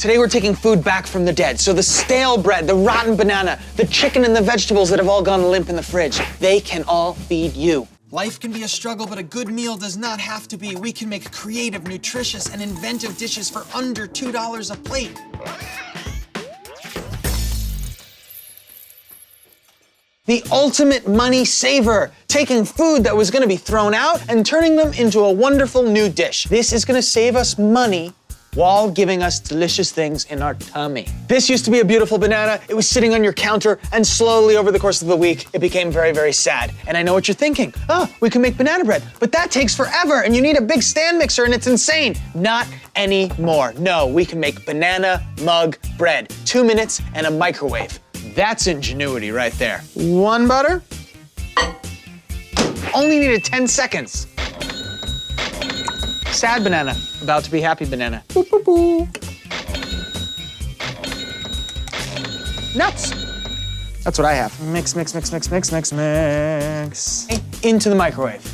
Today we're taking food back from the dead. So the stale bread, the rotten banana, the chicken and the vegetables that have all gone limp in the fridge, they can all feed you. Life can be a struggle, but a good meal does not have to be. We can make creative, nutritious, and inventive dishes for under $2 a plate. The ultimate money saver, taking food that was gonna be thrown out and turning them into a wonderful new dish. This is gonna save us money while giving us delicious things in our tummy. This used to be a beautiful banana. It was sitting on your counter, and slowly over the course of the week, it became very, very sad. And I know what you're thinking. Oh, we can make banana bread, but that takes forever, and you need a big stand mixer, and it's insane. Not anymore. No, we can make banana mug bread. 2 minutes and a microwave. That's ingenuity right there. One butter. Only needed 10 seconds. Sad banana, about to be happy banana. Boo, boo, boo. Nuts. That's what I have. Mix, mix, mix, mix, mix, mix, mix. Into the microwave.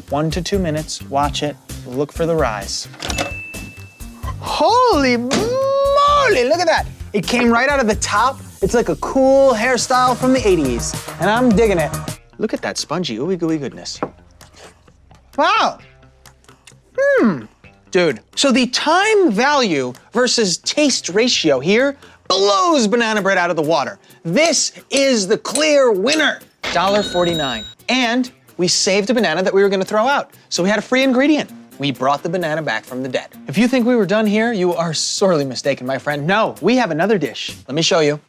1 to 2 minutes, watch it, look for the rise. Holy moly, look at that. It came right out of the top. It's like a cool hairstyle from the 80s, and I'm digging it. Look at that spongy, ooey gooey goodness. Wow. Dude, so the time value versus taste ratio here blows banana bread out of the water. This is the clear winner, $1.49. And we saved a banana that we were gonna throw out, so we had a free ingredient. We brought the banana back from the dead. If you think we were done here, you are sorely mistaken, my friend. No, we have another dish. Let me show you.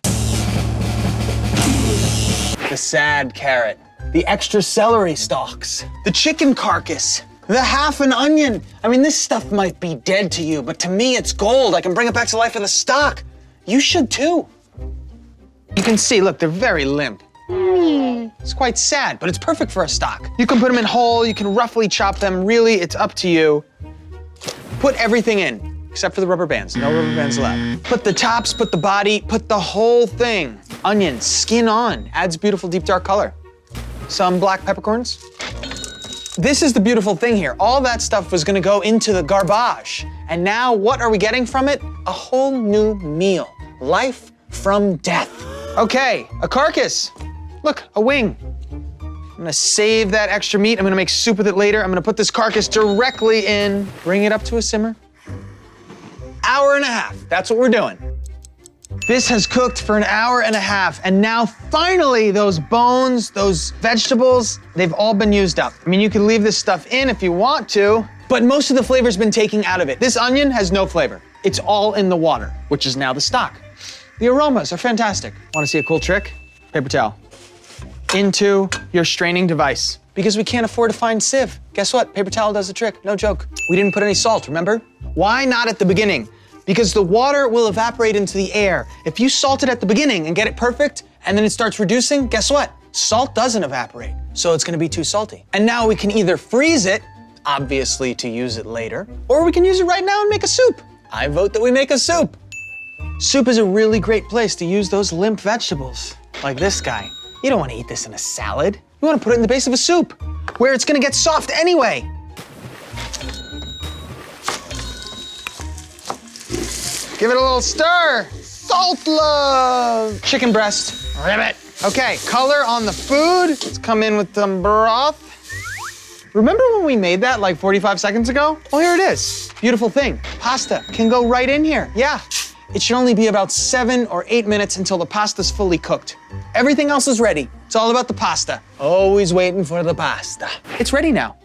The sad carrot, the extra celery stalks, the chicken carcass, the half an onion. I mean, this stuff might be dead to you, but to me, it's gold. I can bring it back to life with a stock. You should too. You can see, look, they're very limp. It's quite sad, but it's perfect for a stock. You can put them in whole, you can roughly chop them. Really, it's up to you. Put everything in, except for the rubber bands. No rubber bands allowed. Put the tops, put the body, put the whole thing. Onion, skin on, adds beautiful deep dark color. Some black peppercorns. This is the beautiful thing here. All that stuff was gonna go into the garbage. And now what are we getting from it? A whole new meal. Life from death. Okay, a carcass. Look, a wing. I'm gonna save that extra meat. I'm gonna make soup with it later. I'm gonna put this carcass directly in, bring it up to a simmer. Hour and a half, that's what we're doing. This has cooked for an hour and a half, and now finally those bones, those vegetables, they've all been used up. I mean, you can leave this stuff in if you want to, but most of the flavor's been taken out of it. This onion has no flavor. It's all in the water, which is now the stock. The aromas are fantastic. Want to see a cool trick? Paper towel. Into your straining device. Because we can't afford to find sieve. Guess what? Paper towel does the trick, no joke. We didn't put any salt, remember? Why not at the beginning? Because the water will evaporate into the air. If you salt it at the beginning and get it perfect, and then it starts reducing, guess what? Salt doesn't evaporate, so it's gonna be too salty. And now we can either freeze it, obviously to use it later, or we can use it right now and make a soup. I vote that we make a soup. Soup is a really great place to use those limp vegetables, like this guy. You don't wanna eat this in a salad. You wanna put it in the base of a soup, where it's gonna get soft anyway. Give it a little stir. Salt love. Chicken breast, ribbit. Okay, color on the food. Let's come in with some broth. Remember when we made that like 45 seconds ago? Well, here it is. Beautiful thing. Pasta can go right in here. Yeah. It should only be about 7 or 8 minutes until the pasta's fully cooked. Everything else is ready. It's all about the pasta. Always waiting for the pasta. It's ready now.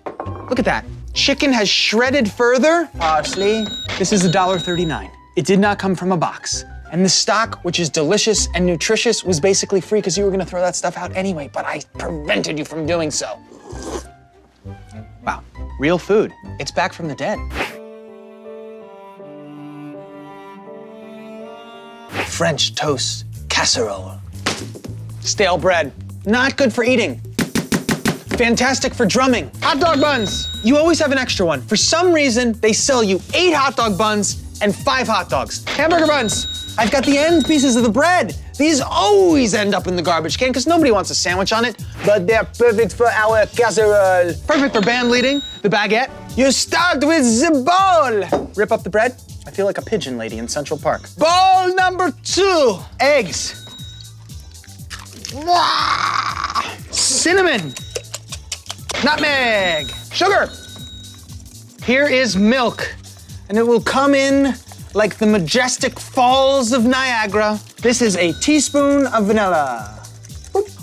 Look at that. Chicken has shredded further. Parsley. This is $1.39. It did not come from a box. And the stock, which is delicious and nutritious, was basically free because you were gonna throw that stuff out anyway, but I prevented you from doing so. Wow, real food. It's back from the dead. French toast casserole. Stale bread, not good for eating. Fantastic for drumming. Hot dog buns. You always have an extra one. For some reason, they sell you 8 hot dog buns and 5 hot dogs. Hamburger buns. I've got the end pieces of the bread. These always end up in the garbage can because nobody wants a sandwich on it, but they're perfect for our casserole. Perfect for band leading, the baguette. You start with the bowl. Rip up the bread, I feel like a pigeon lady in Central Park. Bowl number 2, eggs. Cinnamon, nutmeg, sugar. Here is milk, and it will come in like the majestic falls of Niagara. This is a teaspoon of vanilla.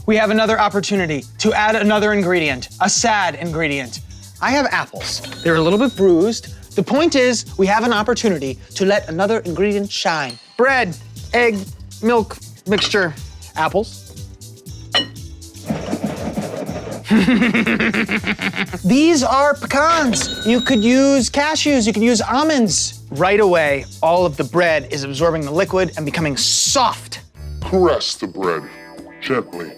We have another opportunity to add another ingredient, a sad ingredient. I have apples. They're a little bit bruised. The point is, we have an opportunity to let another ingredient shine. Bread, egg, milk, mixture, apples. These are pecans. You could use cashews, you could use almonds. Right away, all of the bread is absorbing the liquid and becoming soft. Press the bread gently.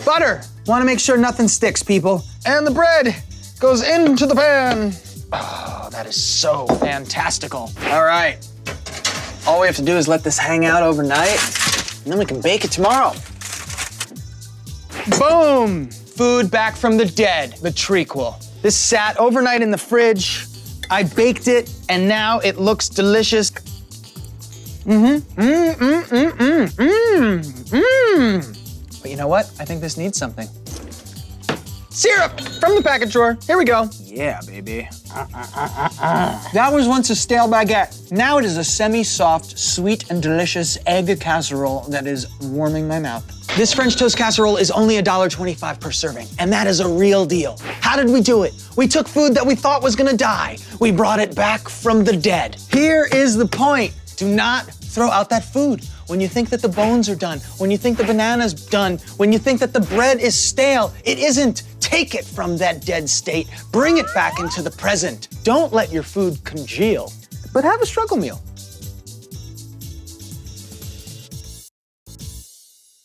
Butter. Want to make sure nothing sticks, people. And the bread goes into the pan. Oh, that is so fantastical. All right. All we have to do is let this hang out overnight, and then we can bake it tomorrow. Boom! Food back from the dead, the treacle. This sat overnight in the fridge. I baked it, and now it looks delicious. But you know what? I think this needs something. Syrup from the package drawer. Here we go. Yeah, baby. That was once a stale baguette. Now it is a semi-soft, sweet and delicious egg casserole that is warming my mouth. This French toast casserole is only $1.25 per serving, and that is a real deal. How did we do it? We took food that we thought was gonna die. We brought it back from the dead. Here is the point. Do not throw out that food. When you think that the bones are done, when you think the banana's done, when you think that the bread is stale, it isn't. Take it from that dead state. Bring it back into the present. Don't let your food congeal, but have a struggle meal.